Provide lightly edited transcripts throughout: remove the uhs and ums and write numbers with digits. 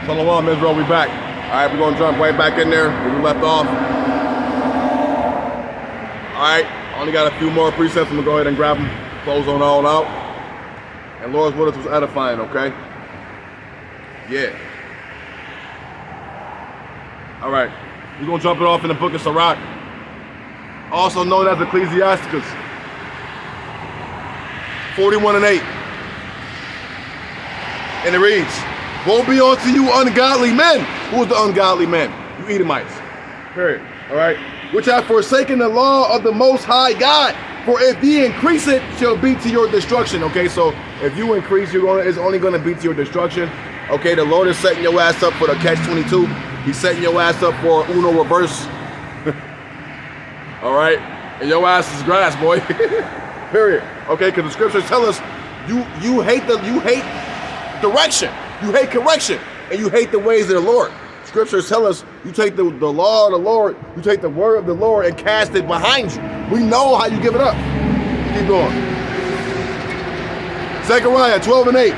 Shalom, Israel, we back. All right, we're going to jump right back in there where we left off. All right, only got a few more precepts. I'm going to go ahead and grab them, close on all out. And Lord's word was edifying, okay? Yeah. All right, we're going to jump it off in the book of Sirach, also known as Ecclesiasticus 41:8. And it reads, "Woe be unto you ungodly men." Who is the ungodly men? You Edomites. Period. All right. "Which have forsaken the law of the Most High God. For if ye increase it, shall be to your destruction." Okay, so if you increase, it's only going to be to your destruction. Okay, the Lord is setting your ass up for the catch-22. He's setting your ass up for Uno reverse. All right, and your ass is grass, boy. Period. Okay, because the scriptures tell us you hate direction, you hate correction, and you hate the ways of the Lord. Scriptures tell us you take the law of the Lord, you take the word of the Lord and cast it behind you. We know how you give it up. Keep going. Zechariah 12:8,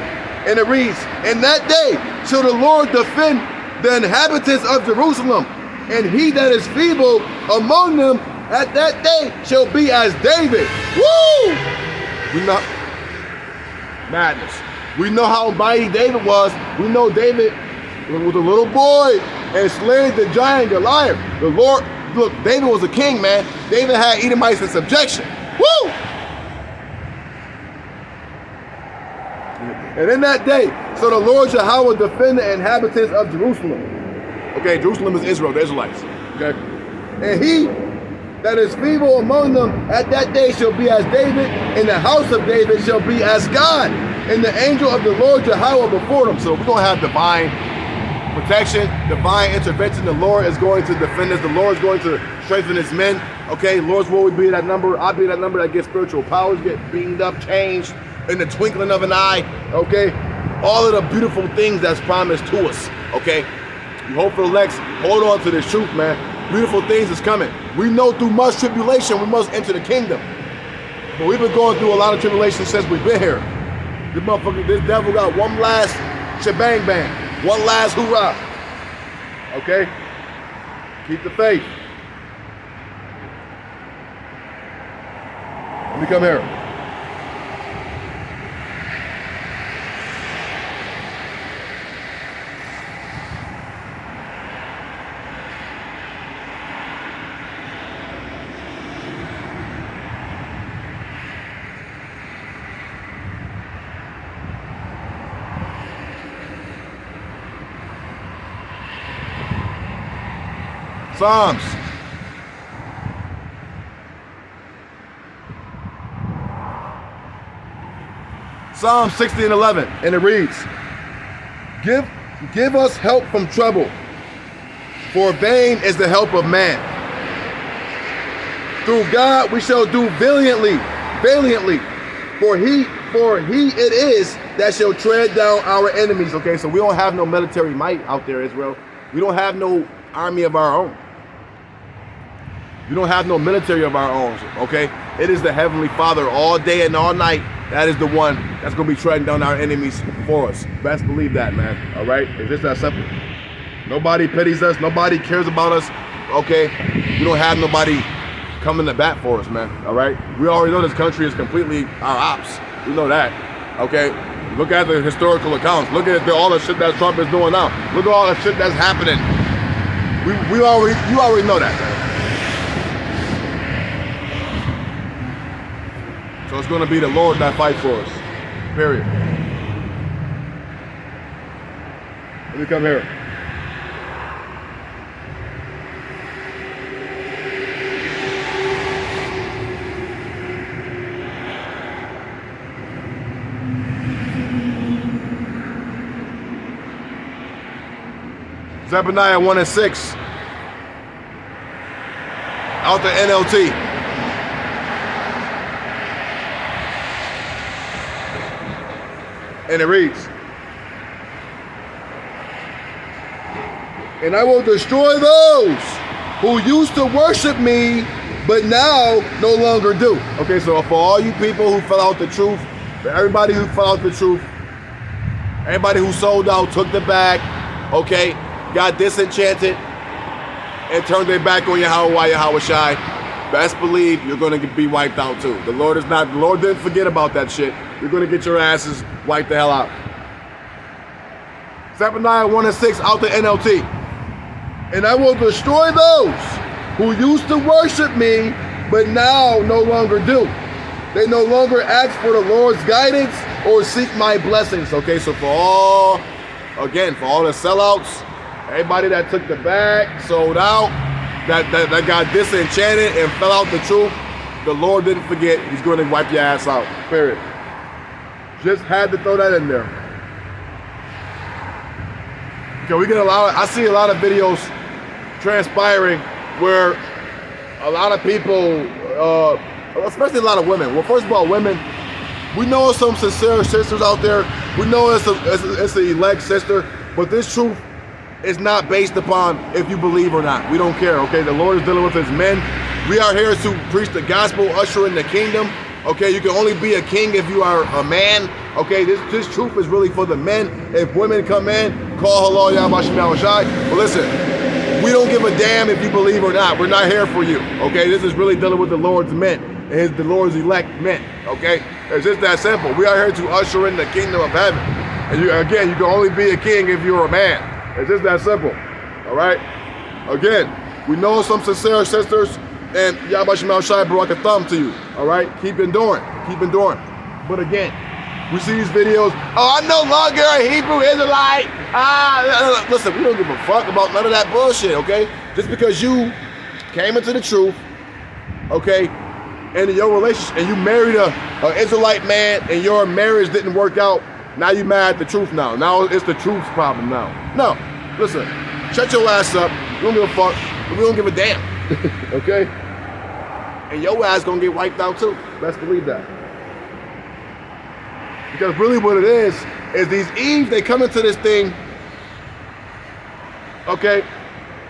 and it reads, "In that day shall the Lord defend the inhabitants of Jerusalem, and he that is feeble among them at that day shall be as David." Woo! We know madness. We know how mighty David was. We know David was a little boy and slayed the giant Goliath. The Lord, look, David was a king, man. David had Edomites in subjection. Woo! "And in that day, so the Lord Yahweh defend the inhabitants of Jerusalem." Okay, Jerusalem is Israel, the Israelites. Okay, "And he that is feeble among them at that day shall be as David, and the house of David shall be as God, and the angel of the Lord Yahweh before them." So we're going to have divine protection, divine intervention. The Lord is going to defend us. The Lord is going to strengthen his men. Okay, Lord's will be that number. I'll be that number that gets spiritual powers, get beamed up, changed in the twinkling of an eye. Okay, all of the beautiful things that's promised to us. Okay, you hope for the next. Hold on to this truth, man. Beautiful things is coming. We know through much tribulation we must enter the kingdom. But we've been going through a lot of tribulation since we've been here. This motherfucker, this devil got one last shebang bang, one last hoorah. Okay? Keep the faith. Let me come here. Psalms. Psalm 60:11, and it reads, Give us help from trouble, for vain is the help of man. Through God we shall do valiantly, for he it is that shall tread down our enemies." Okay, so we don't have no military might out there, Israel. We don't have no army of our own. We don't have no military of our own, okay? It is the Heavenly Father all day and all night. That is the one that's going to be treading down our enemies for us. Best believe that, man, all right? It's just that simple. Nobody pities us. Nobody cares about us, okay? We don't have nobody coming to bat for us, man, all right? We already know this country is completely our ops. We know that, okay? Look at the historical accounts. Look at all the shit that Trump is doing now. Look at all the shit that's happening. You already know that, man. So it's going to be the Lord that fights for us. Period. Let me come here. Zephaniah 1:6. Out the NLT. And it reads, "And I will destroy those who used to worship me, but now no longer do." Okay, so for all you people who fell out the truth, for everybody who fell out the truth, everybody who sold out, took the bag, okay, got disenchanted and turned their back on Yahweh Shai, best believe you're going to be wiped out too. The Lord didn't forget about that shit. You're going to get your asses wiped the hell out. Zephaniah 1 and 6 out the NLT. And I will destroy those who used to worship me, but now no longer do. They no longer ask for the Lord's guidance or seek my blessings. Okay, so for all the sellouts, everybody that took the bag, sold out, that got disenchanted and fell out the truth, the Lord didn't forget. He's going to wipe your ass out. Period. Just had to throw that in there. Okay, I see a lot of videos transpiring where a lot of people, especially a lot of women. Well, first of all, women, we know some sincere sisters out there. We know it's an elect sister, but this truth is not based upon if you believe or not. We don't care, okay? The Lord is dealing with his men. We are here to preach the gospel, usher in the kingdom. Okay, you can only be a king if you are a man. Okay, this truth is really for the men. If women come in, call hello, Yahweh Shai. But listen, we don't give a damn if you believe or not. We're not here for you. Okay, this is really dealing with the Lord's men, and the Lord's elect men. Okay, it's just that simple. We are here to usher in the kingdom of heaven. And you can only be a king if you're a man. It's just that simple. All right. Again, we know some sincere sisters, and Yahweh Shai brought a thumb to you. All right, keep enduring. But again, we see these videos. Oh, I'm no longer a Hebrew Israelite. Listen, we don't give a fuck about none of that bullshit. Okay, just because you came into the truth, okay, and in your relationship, and you married a Israelite man, and your marriage didn't work out. Now you mad at the truth now. Now it's the truth's problem now. No, listen, shut your ass up. We don't give a fuck. We don't give a damn. Okay? And your ass gonna get wiped out too. Let's believe that. Because really what it is these Eves, they come into this thing, okay?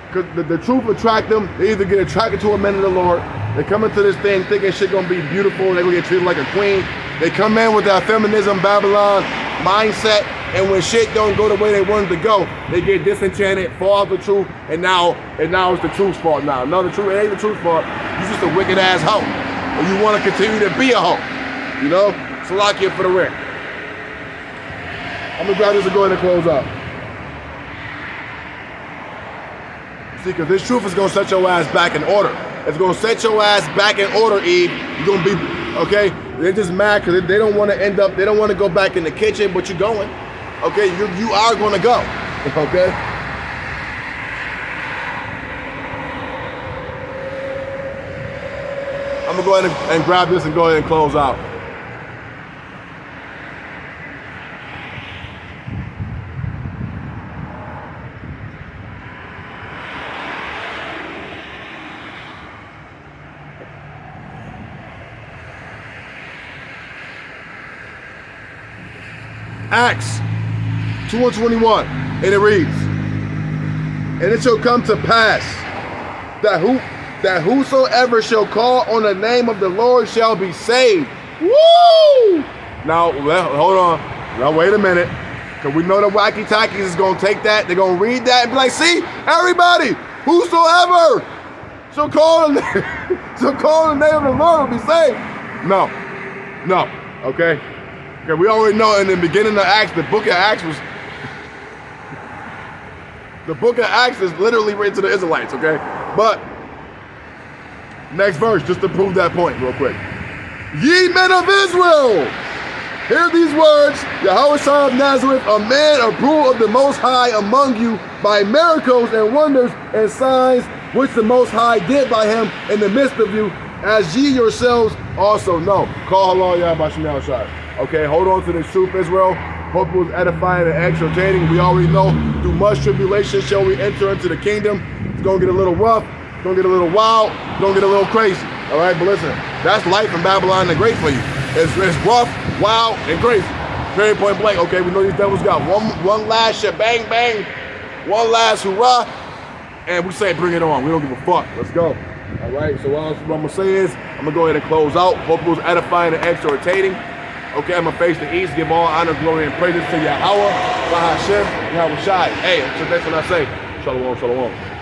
Because the truth attract them. They either get attracted to a man of the Lord. They come into this thing thinking shit gonna be beautiful. They're gonna get treated like a queen. They come in with that feminism, Babylon mindset, and when shit don't go the way they wanted to go, they get disenchanted, fall off the truth, and now it's the truth's fault now. No, it ain't the truth's fault. You're just a wicked ass hoe. And you want to continue to be a hoe. You know? Salakia for the ring. I'm gonna grab this and go ahead and close out. See, because this truth is gonna set your ass back in order. It's gonna set your ass back in order, Eve. You're gonna be, okay? They're just mad because they don't want to end up, they don't want to go back in the kitchen, but you're going. Okay, you are going to go. Okay? I'm going to go ahead and grab this and go ahead and close out. Acts 2:21, and it reads, and it shall come to pass that whosoever shall call on the name of the Lord shall be saved. Woo! Now, hold on. Now, wait a minute. Because we know the wacky tackies is going to take that. They're going to read that and be like, see, everybody, whosoever shall call on the name of the Lord will be saved. No, okay? Okay, we already know in the beginning of Acts, the book of Acts is literally written to the Israelites, okay? But, next verse, just to prove that point real quick. Ye men of Israel, hear these words, Yahweh Shai of Nazareth, a man approved of the Most High among you by miracles and wonders and signs, which the Most High did by him in the midst of you, as ye yourselves also know. Call hello, Yahweh Shai. Okay, hold on to this truth, Israel. Hope it was edifying and exhortating. We already know through much tribulation shall we enter into the kingdom. It's going to get a little rough. It's going to get a little wild. It's going to get a little crazy. All right, but listen, that's life in Babylon the Great for you. It's rough, wild, and crazy. Very point blank. Okay, we know these devils got one last shebang bang, one last hurrah, and we say bring it on. We don't give a fuck. Let's go. All right, so what I'm going to say is I'm going to go ahead and close out. Hope it was edifying and exhortating. Okay, I'm going to face the east, give all honor, glory, and praises to Yahweh. Bahashem, Yahweh Shai. Hey, until next one I say, Shalom, Shalom.